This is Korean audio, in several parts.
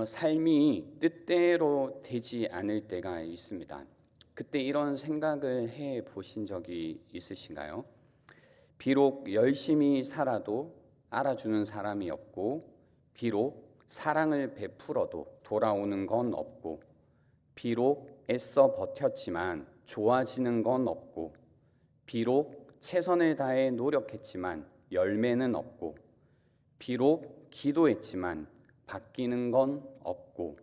삶이 뜻대로 되지 않을 때가 있습니다. 그때 이런 생각을 해 보신 적이 있으신가요? 비록 열심히 살아도 알아주는 사람이 없고, 비록 사랑을 베풀어도 돌아오는 건 없고, 비록 애써 버텼지만 좋아지는 건 없고, 비록 최선을 다해 노력했지만 열매는 없고, 비록 기도했지만 바뀌는 건 없고,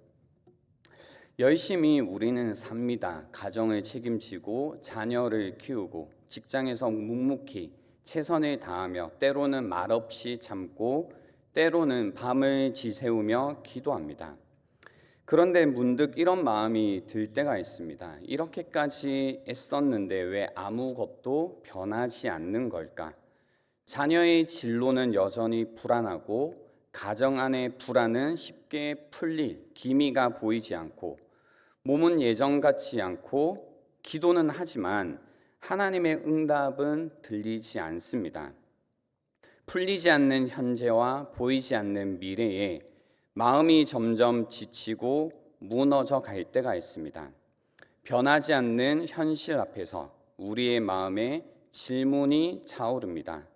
열심히 우리는 삽니다. 가정을 책임지고 자녀를 키우고 직장에서 묵묵히 최선을 다하며 때로는 말없이 참고 때로는 밤을 지새우며 기도합니다. 그런데 문득 이런 마음이 들 때가 있습니다. 이렇게까지 애썼는데 왜 아무것도 변하지 않는 걸까? 자녀의 진로는 여전히 불안하고 가정 안의 불안은 쉽게 풀릴 기미가 보이지 않고 몸은 예전 같지 않고 기도는 하지만 하나님의 응답은 들리지 않습니다. 풀리지 않는 현재와 보이지 않는 미래에 마음이 점점 지치고 무너져 갈 때가 있습니다. 변하지 않는 현실 앞에서 우리의 마음에 질문이 차오릅니다.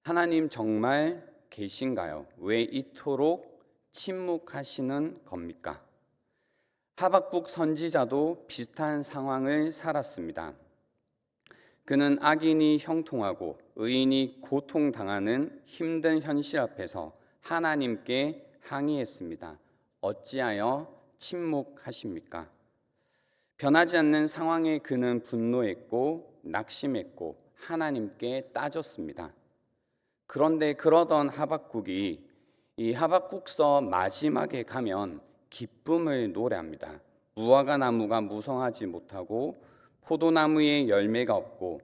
하나님 정말 계신가요? 왜 이토록 침묵하시는 겁니까? 하박국 선지자도 비슷한 상황을 살았습니다. 그는 악인이 형통하고 의인이 고통당하는 힘든 현실 앞에서 하나님께 항의했습니다. 어찌하여 침묵하십니까? 변하지 않는 상황에 그는 분노했고 낙심했고 하나님께 따졌습니다. 그런데 그러던 하박국이 이 하박국서 마지막에 가면 기쁨을 노래합니다. 무화과 나무가 무성하지 못하고 포도나무에 열매가 없고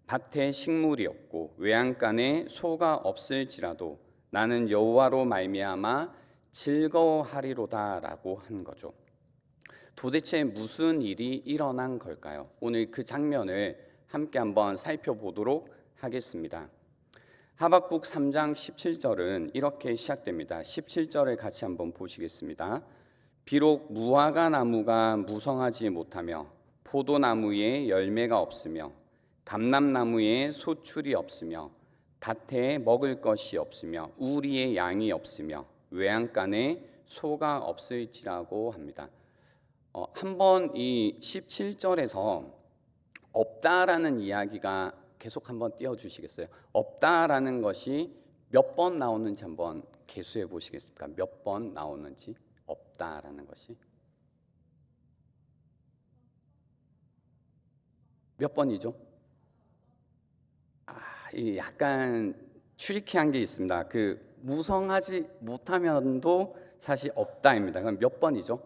밭에 식물이 없고 외양간에 소가 없을지라도 나는 여호와로 말미암아 즐거워하리로다라고 한 거죠. 도대체 무슨 일이 일어난 걸까요? 오늘 그 장면을 함께 한번 살펴보도록 하겠습니다. 하박국 3장 17절은 이렇게 시작됩니다. 17절을 같이 한번 보시겠습니다. 비록 무화과 나무가 무성하지 못하며 포도나무에 열매가 없으며 감람나무에 소출이 없으며 밭에 먹을 것이 없으며 우리의 양이 없으며 외양간에 소가 없을지라고 합니다. 한번 이 17절에서 없다라는 이야기가 계속 한번 띄워주시겠어요? 없다라는 것이 몇 번 나오는지 한번 계수해 보시겠습니까? 몇 번 나오는지 없다라는 것이 몇 번이죠? 약간 트리키한 게 있습니다. 그 무성하지 못하면도 사실 없다입니다. 그럼 몇 번이죠?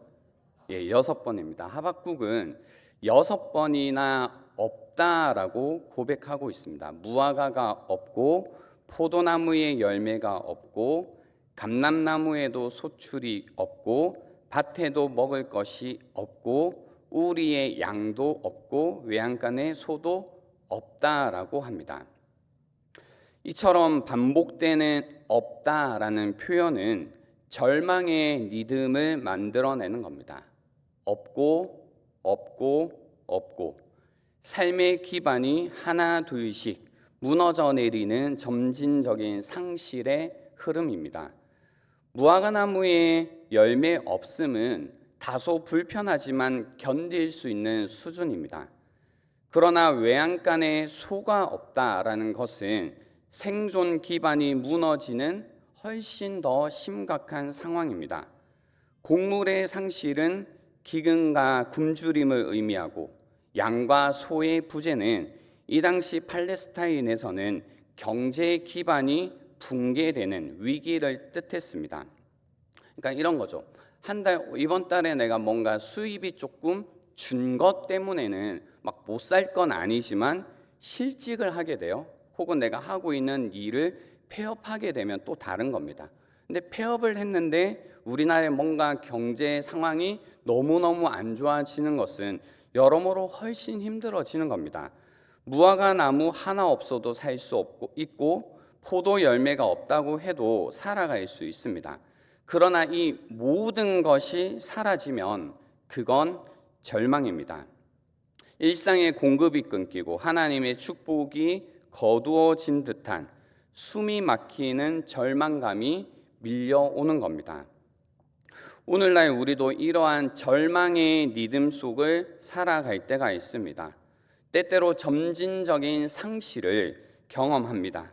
6번입니다. 하박국은 6번이나 없다라고 고백하고 있습니다. 무화과가 없고 포도나무에 열매가 없고 감람나무에도 소출이 없고 밭에도 먹을 것이 없고 우리의 양도 없고 외양간에 소도 없다라고 합니다. 이처럼 반복되는 없다라는 표현은 절망의 리듬을 만들어내는 겁니다. 없고 없고 없고 삶의 기반이 하나 둘씩 무너져 내리는 점진적인 상실의 흐름입니다. 무화과 나무에 열매 없음은 다소 불편하지만 견딜 수 있는 수준입니다. 그러나 외양간에 소가 없다라는 것은 생존 기반이 무너지는 훨씬 더 심각한 상황입니다. 곡물의 상실은 기근과 굶주림을 의미하고 양과 소의 부재는 이 당시 팔레스타인에서는 경제 기반이 붕괴되는 위기를 뜻했습니다. 그러니까 이런 거죠. 이번 달에 내가 뭔가 수입이 조금 준 것 때문에는 막 못 살 건 아니지만 실직을 하게 돼요. 혹은 내가 하고 있는 일을 폐업하게 되면 또 다른 겁니다. 근데 폐업을 했는데 우리나라의 뭔가 경제 상황이 너무너무 안 좋아지는 것은 여러모로 훨씬 힘들어지는 겁니다. 무화과 나무 하나 없어도 살 수 있고 포도 열매가 없다고 해도 살아갈 수 있습니다. 그러나 이 모든 것이 사라지면 그건 절망입니다. 일상의 공급이 끊기고 하나님의 축복이 거두어진 듯한 숨이 막히는 절망감이 밀려오는 겁니다. 오늘날 우리도 이러한 절망의 리듬 속을 살아갈 때가 있습니다. 때때로 점진적인 상실을 경험합니다.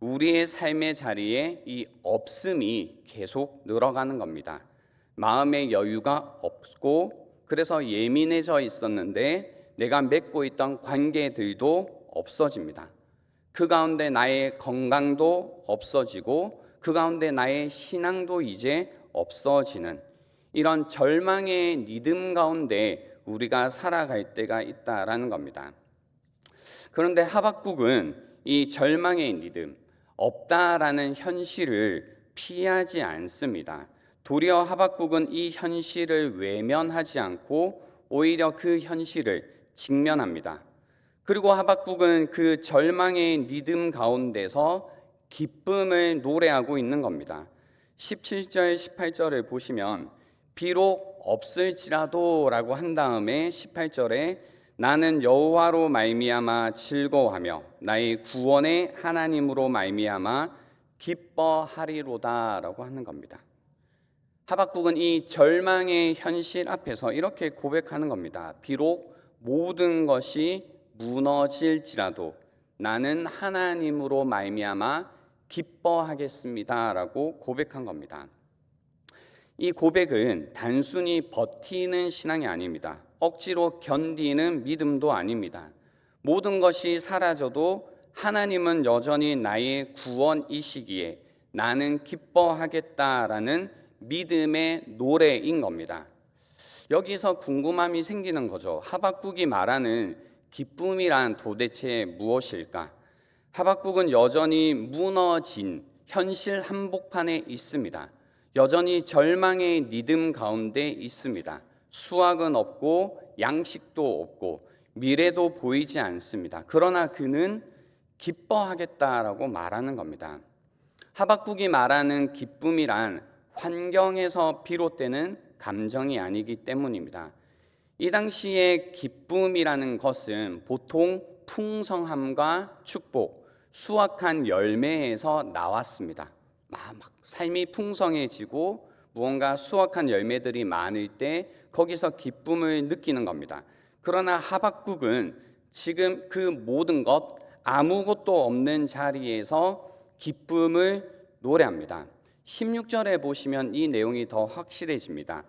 우리의 삶의 자리에 이 없음이 계속 늘어가는 겁니다. 마음의 여유가 없고 그래서 예민해져 있었는데 내가 맺고 있던 관계들도 없어집니다. 그 가운데 나의 건강도 없어지고 그 가운데 나의 신앙도 이제 없어지는 이런 절망의 리듬 가운데 우리가 살아갈 때가 있다라는 겁니다. 그런데 하박국은 이 절망의 리듬, 없다라는 현실을 피하지 않습니다. 도리어 하박국은 이 현실을 외면하지 않고 오히려 그 현실을 직면합니다. 그리고 하박국은 그 절망의 리듬 가운데서 기쁨을 노래하고 있는 겁니다. 17절, 18절을 보시면 비록 없을지라도 라고 한 다음에 18절에 나는 여호와로 말미암아 즐거워하며 나의 구원의 하나님으로 말미암아 기뻐하리로다 라고 하는 겁니다. 하박국은 이 절망의 현실 앞에서 이렇게 고백하는 겁니다. 비록 모든 것이 무너질지라도 나는 하나님으로 말미암아 기뻐하겠습니다 라고 고백한 겁니다. 이 고백은 단순히 버티는 신앙이 아닙니다. 억지로 견디는 믿음도 아닙니다. 모든 것이 사라져도 하나님은 여전히 나의 구원이시기에 나는 기뻐하겠다라는 믿음의 노래인 겁니다. 여기서 궁금함이 생기는 거죠. 하박국이 말하는 기쁨이란 도대체 무엇일까? 하박국은 여전히 무너진 현실 한복판에 있습니다. 여전히 절망의 리듬 가운데 있습니다. 수확은 없고 양식도 없고 미래도 보이지 않습니다. 그러나 그는 기뻐하겠다라고 말하는 겁니다. 하박국이 말하는 기쁨이란 환경에서 비롯되는 감정이 아니기 때문입니다. 이 당시에 기쁨이라는 것은 보통 풍성함과 축복, 수확한 열매에서 나왔습니다. 막 삶이 풍성해지고 무언가 수확한 열매들이 많을 때 거기서 기쁨을 느끼는 겁니다. 그러나 하박국은 지금 그 모든 것, 아무것도 없는 자리에서 기쁨을 노래합니다. 16절에 보시면 이 내용이 더 확실해집니다.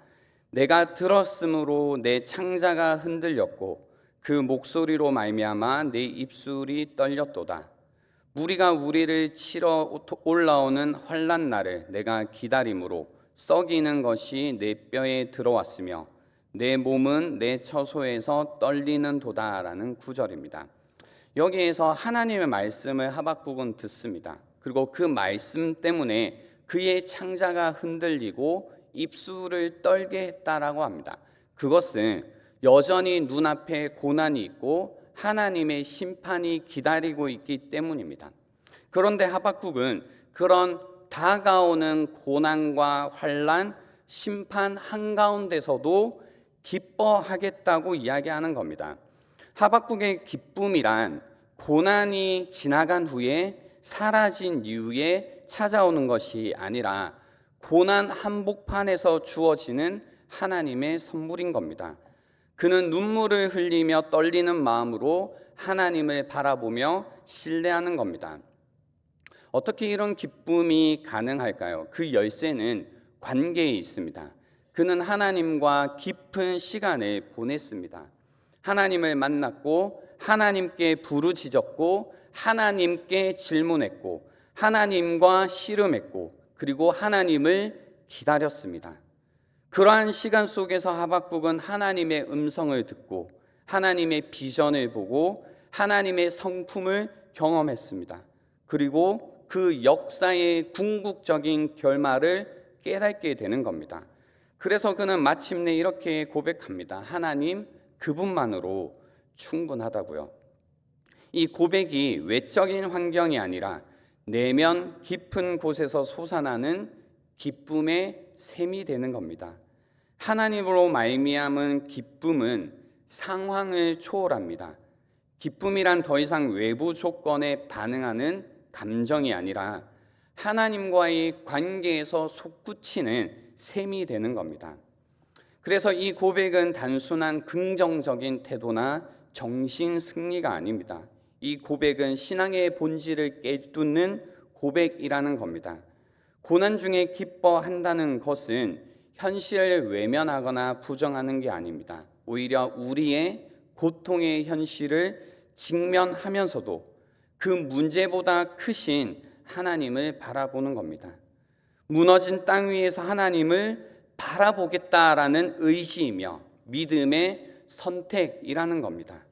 내가 들었으므로 내 창자가 흔들렸고 그 목소리로 말미암아 내 입술이 떨렸도다. 무리가 우리를 치러 올라오는 환난 날을 내가 기다림으로 썩이는 것이 내 뼈에 들어왔으며 내 몸은 내 처소에서 떨리는 도다라는 구절입니다. 여기에서 하나님의 말씀을 하박국은 듣습니다. 그리고 그 말씀 때문에 그의 창자가 흔들리고 입술을 떨게 했다라고 합니다. 그것은 여전히 눈앞에 고난이 있고 하나님의 심판이 기다리고 있기 때문입니다. 그런데 하박국은 그런 다가오는 고난과 환난, 심판 한가운데서도 기뻐하겠다고 이야기하는 겁니다. 하박국의 기쁨이란 고난이 지나간 후에 사라진 이후에 찾아오는 것이 아니라 고난 한복판에서 주어지는 하나님의 선물인 겁니다. 그는 눈물을 흘리며 떨리는 마음으로 하나님을 바라보며 신뢰하는 겁니다. 어떻게 이런 기쁨이 가능할까요? 그 열쇠는 관계에 있습니다. 그는 하나님과 깊은 시간을 보냈습니다. 하나님을 만났고 하나님께 부르짖었고 하나님께 질문했고 하나님과 씨름했고 그리고 하나님을 기다렸습니다. 그러한 시간 속에서 하박국은 하나님의 음성을 듣고 하나님의 비전을 보고 하나님의 성품을 경험했습니다. 그리고 그 역사의 궁극적인 결말을 깨닫게 되는 겁니다. 그래서 그는 마침내 이렇게 고백합니다. 하나님, 그분만으로 충분하다고요. 이 고백이 외적인 환경이 아니라 내면 깊은 곳에서 솟아나는 기쁨의 셈이 되는 겁니다. 하나님으로 말미암은 기쁨은 상황을 초월합니다. 기쁨이란 더 이상 외부 조건에 반응하는 감정이 아니라 하나님과의 관계에서 솟구치는 셈이 되는 겁니다. 그래서 이 고백은 단순한 긍정적인 태도나 정신 승리가 아닙니다. 이 고백은 신앙의 본질을 깨뚫는 고백이라는 겁니다. 고난 중에 기뻐한다는 것은 현실을 외면하거나 부정하는 게 아닙니다. 오히려 우리의 고통의 현실을 직면하면서도 그 문제보다 크신 하나님을 바라보는 겁니다. 무너진 땅 위에서 하나님을 바라보겠다라는 의지이며 믿음의 선택이라는 겁니다.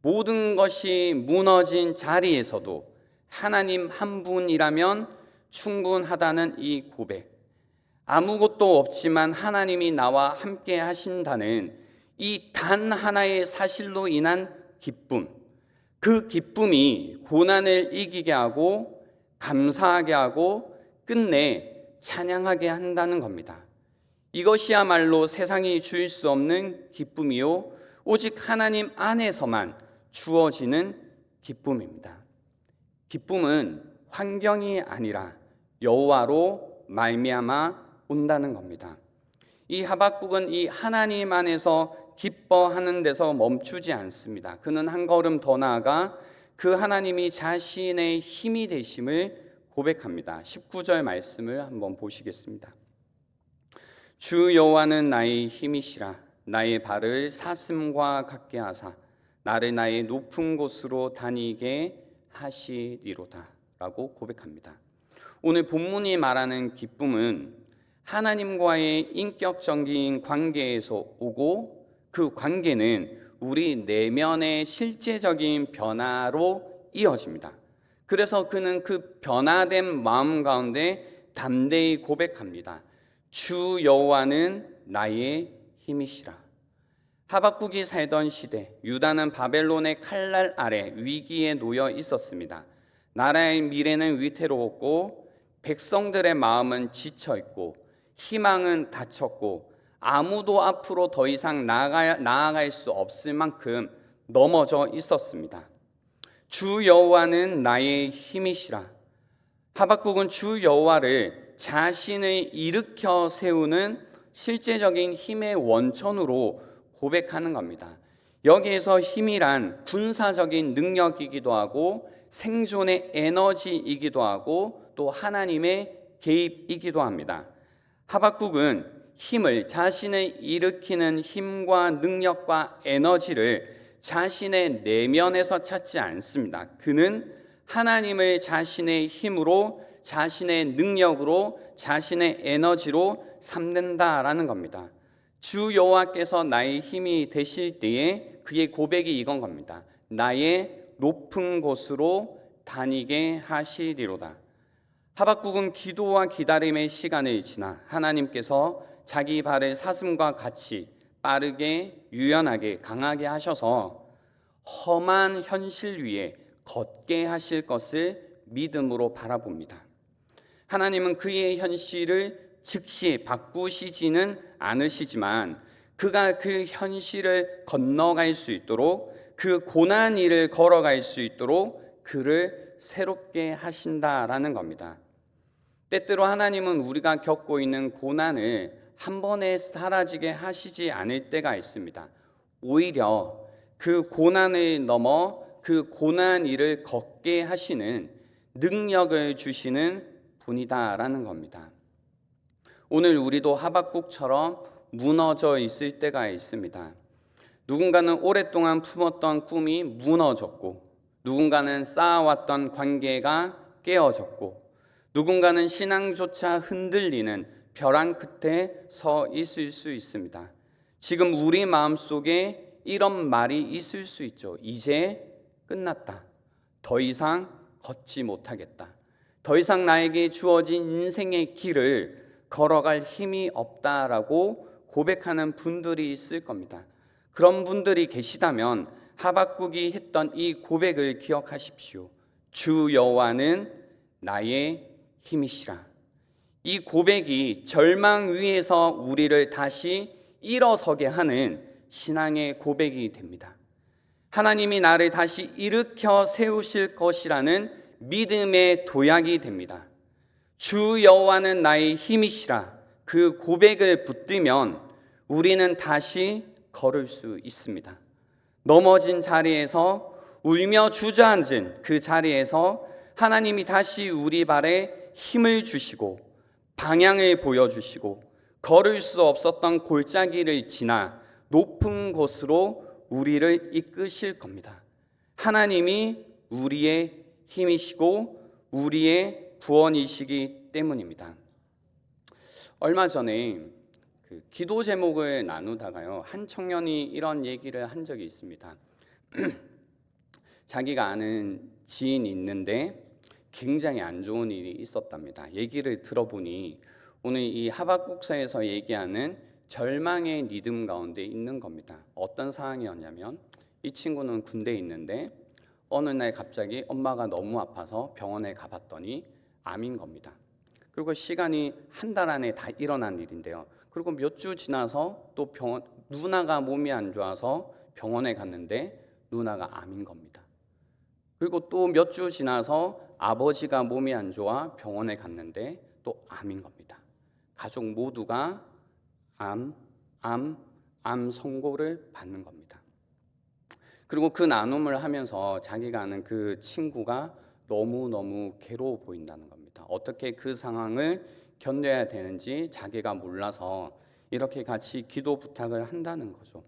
모든 것이 무너진 자리에서도 하나님 한 분이라면 충분하다는 이 고백, 아무것도 없지만 하나님이 나와 함께 하신다는 이 단 하나의 사실로 인한 기쁨, 그 기쁨이 고난을 이기게 하고 감사하게 하고 끝내 찬양하게 한다는 겁니다. 이것이야말로 세상이 주일 수 없는 기쁨이요 오직 하나님 안에서만 주어지는 기쁨입니다. 기쁨은 환경이 아니라 여호와로 말미암아 온다는 겁니다. 이 하박국은 이 하나님 안에서 기뻐하는 데서 멈추지 않습니다. 그는 한 걸음 더 나아가 그 하나님이 자신의 힘이 되심을 고백합니다. 19절 말씀을 한번 보시겠습니다. 주 여호와는 나의 힘이시라. 나의 발을 사슴과 같게 하사 나를 나의 높은 곳으로 다니게 하시리로다 라고 고백합니다. 오늘 본문이 말하는 기쁨은 하나님과의 인격적인 관계에서 오고 그 관계는 우리 내면의 실제적인 변화로 이어집니다. 그래서 그는 그 변화된 마음 가운데 담대히 고백합니다. 주 여호와는 나의 힘이시라. 하박국이 살던 시대 유다는 바벨론의 칼날 아래 위기에 놓여 있었습니다. 나라의 미래는 위태로웠고 백성들의 마음은 지쳐 있고 희망은 닫혔고 아무도 앞으로 더 이상 나아갈 수 없을 만큼 넘어져 있었습니다. 주 여호와는 나의 힘이시라. 하박국은 주 여호와를 자신을 일으켜 세우는 실제적인 힘의 원천으로 고백하는 겁니다. 여기에서 힘이란 군사적인 능력이기도 하고 생존의 에너지이기도 하고 또 하나님의 개입이기도 합니다. 하박국은 힘을, 자신을 일으키는 힘과 능력과 에너지를 자신의 내면에서 찾지 않습니다. 그는 하나님을 자신의 힘으로, 자신의 능력으로, 자신의 에너지로 삼는다라는 겁니다. 주 여호와께서 나의 힘이 되실 때에 그의 고백이 이건 겁니다. 나의 높은 곳으로 다니게 하시리로다. 하박국은 기도와 기다림의 시간을 지나 하나님께서 자기 발을 사슴과 같이 빠르게, 유연하게, 강하게 하셔서 험한 현실 위에 걷게 하실 것을 믿음으로 바라봅니다. 하나님은 그의 현실을 즉시 바꾸시지는 않으시지만 그가 그 현실을 건너갈 수 있도록, 그 고난 일을 걸어갈 수 있도록 그를 새롭게 하신다라는 겁니다. 때때로 하나님은 우리가 겪고 있는 고난을 한 번에 사라지게 하시지 않을 때가 있습니다. 오히려 그 고난을 넘어 그 고난 일을 걷게 하시는 능력을 주시는 분이다라는 겁니다. 오늘 우리도 하박국처럼 무너져 있을 때가 있습니다. 누군가는 오랫동안 품었던 꿈이 무너졌고, 누군가는 쌓아왔던 관계가 깨어졌고, 누군가는 신앙조차 흔들리는 벼랑 끝에 서 있을 수 있습니다. 지금 우리 마음속에 이런 말이 있을 수 있죠. 이제 끝났다. 더 이상 걷지 못하겠다. 더 이상 나에게 주어진 인생의 길을 걸어갈 힘이 없다라고 고백하는 분들이 있을 겁니다. 그런 분들이 계시다면 하박국이 했던 이 고백을 기억하십시오. 주 여호와는 나의 힘이시라. 이 고백이 절망 위에서 우리를 다시 일어서게 하는 신앙의 고백이 됩니다. 하나님이 나를 다시 일으켜 세우실 것이라는 믿음의 도약이 됩니다. 주 여호와는 나의 힘이시라, 그 고백을 붙들면 우리는 다시 걸을 수 있습니다. 넘어진 자리에서 울며 주저앉은 그 자리에서 하나님이 다시 우리 발에 힘을 주시고 방향을 보여주시고 걸을 수 없었던 골짜기를 지나 높은 곳으로 우리를 이끄실 겁니다. 하나님이 우리의 힘이시고 우리의 구원이시기 때문입니다. 얼마 전에 기도 제목을 나누다가요, 한 청년이 이런 얘기를 한 적이 있습니다. 자기가 아는 지인이 있는데 굉장히 안 좋은 일이 있었답니다. 얘기를 들어보니 오늘 이 하박국서에서 얘기하는 절망의 리듬 가운데 있는 겁니다. 어떤 상황이었냐면, 이 친구는 군대에 있는데 어느 날 갑자기 엄마가 너무 아파서 병원에 가봤더니 암인 겁니다. 그리고 시간이 한 달 안에 다 일어난 일인데요. 그리고 몇 주 지나서 또 누나가 몸이 안 좋아서 병원에 갔는데 누나가 암인 겁니다. 그리고 또 몇 주 지나서 아버지가 몸이 안 좋아 병원에 갔는데 또 암인 겁니다. 가족 모두가 암 선고를 받는 겁니다. 그리고 그 나눔을 하면서 자기가 아는 그 친구가 너무너무 괴로워 보인다는 겁니다. 어떻게 그 상황을 견뎌야 되는지 자기가 몰라서 이렇게 같이 기도 부탁을 한다는 거죠.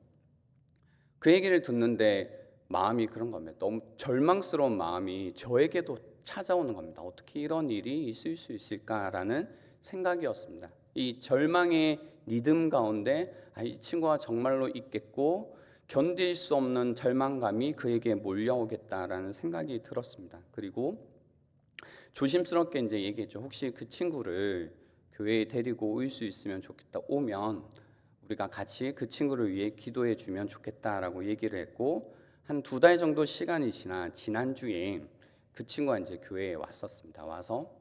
그 얘기를 듣는데 마음이 그런 겁니다. 너무 절망스러운 마음이 저에게도 찾아오는 겁니다. 어떻게 이런 일이 있을 수 있을까라는 생각이었습니다. 이 절망의 리듬 가운데 이 친구가 정말로 있겠고 견딜 수 없는 절망감이 그에게 몰려오겠다라는 생각이 들었습니다. 그리고 조심스럽게 이제 얘기했죠. 혹시 그 친구를 교회에 데리고 올 수 있으면 좋겠다. 오면 우리가 같이 그 친구를 위해 기도해 주면 좋겠다라고 얘기를 했고, 한 2달 정도 시간이 지난주에 그 친구가 이제 교회에 왔었습니다. 와서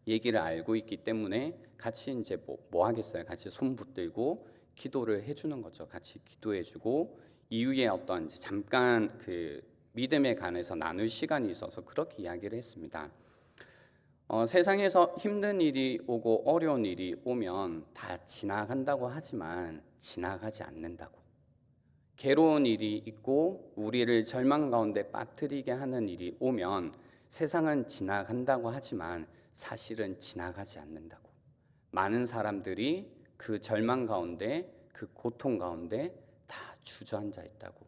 얘기를 알고 있기 때문에 같이 이제 뭐 하겠어요? 같이 손 붙들고 기도를 해주는 거죠. 같이 기도해주고 이후에 어떤 이제 잠깐 그 믿음에 관해서 나눌 시간이 있어서 그렇게 이야기를 했습니다. 세상에서 힘든 일이 오고 어려운 일이 오면 다 지나간다고 하지만 지나가지 않는다고. 괴로운 일이 있고 우리를 절망 가운데 빠뜨리게 하는 일이 오면 세상은 지나간다고 하지만 사실은 지나가지 않는다고. 많은 사람들이 그 절망 가운데, 그 고통 가운데 다 주저앉아 있다고.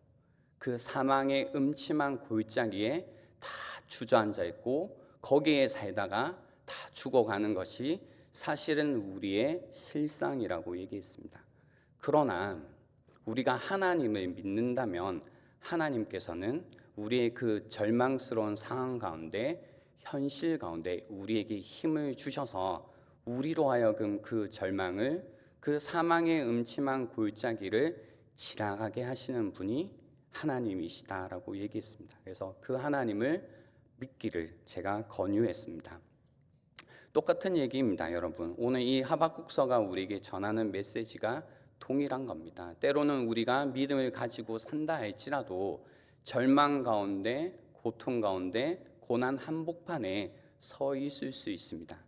그 사망의 음침한 골짜기에 다 주저앉아 있고 거기에 살다가 다 죽어가는 것이 사실은 우리의 실상이라고 얘기했습니다. 그러나 우리가 하나님을 믿는다면 하나님께서는 우리의 그 절망스러운 상황 가운데, 현실 가운데 우리에게 힘을 주셔서 우리로 하여금 그 절망을, 그 사망의 음침한 골짜기를 지나가게 하시는 분이 하나님이시다라고 얘기했습니다. 그래서 그 하나님을 믿기를 제가 권유했습니다. 똑같은 얘기입니다, 여러분. 오늘 이 하박국서가 우리에게 전하는 메시지가 동일한 겁니다. 때로는 우리가 믿음을 가지고 산다 할지라도 절망 가운데, 고통 가운데, 고난 한복판에 서 있을 수 있습니다.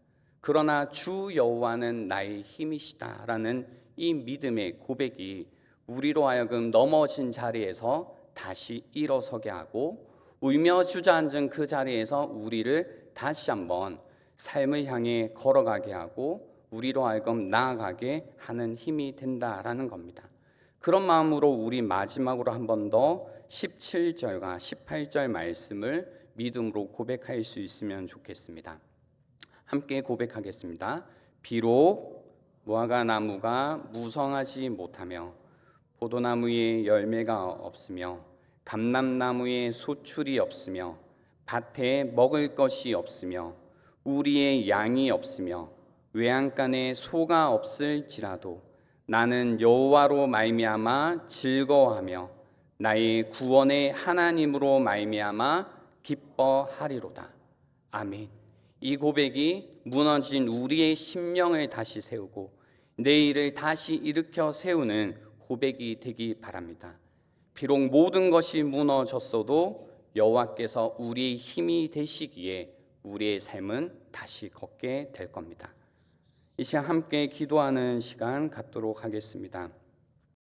그러나 주 여호와는 나의 힘이시다라는 이 믿음의 고백이 우리로 하여금 넘어진 자리에서 다시 일어서게 하고 울며 주저앉은 그 자리에서 우리를 다시 한번 삶을 향해 걸어가게 하고 우리로 하여금 나아가게 하는 힘이 된다라는 겁니다. 그런 마음으로 우리 마지막으로 한 번 더 17절과 18절 말씀을 믿음으로 고백할 수 있으면 좋겠습니다. 함께 고백하겠습니다. 비록 무화과 나무가 무성하지 못하며 포도나무에 열매가 없으며 감람나무에 소출이 없으며 밭에 먹을 것이 없으며 우리의 양이 없으며 외양간에 소가 없을지라도 나는 여호와로 말미암아 즐거워하며 나의 구원의 하나님으로 말미암아 기뻐하리로다. 아멘. 이 고백이 무너진 우리의 심령을 다시 세우고 내일을 다시 일으켜 세우는 고백이 되기 바랍니다. 비록 모든 것이 무너졌어도 여호와께서 우리의 힘이 되시기에 우리의 삶은 다시 걷게 될 겁니다. 이 시간 함께 기도하는 시간 갖도록 하겠습니다.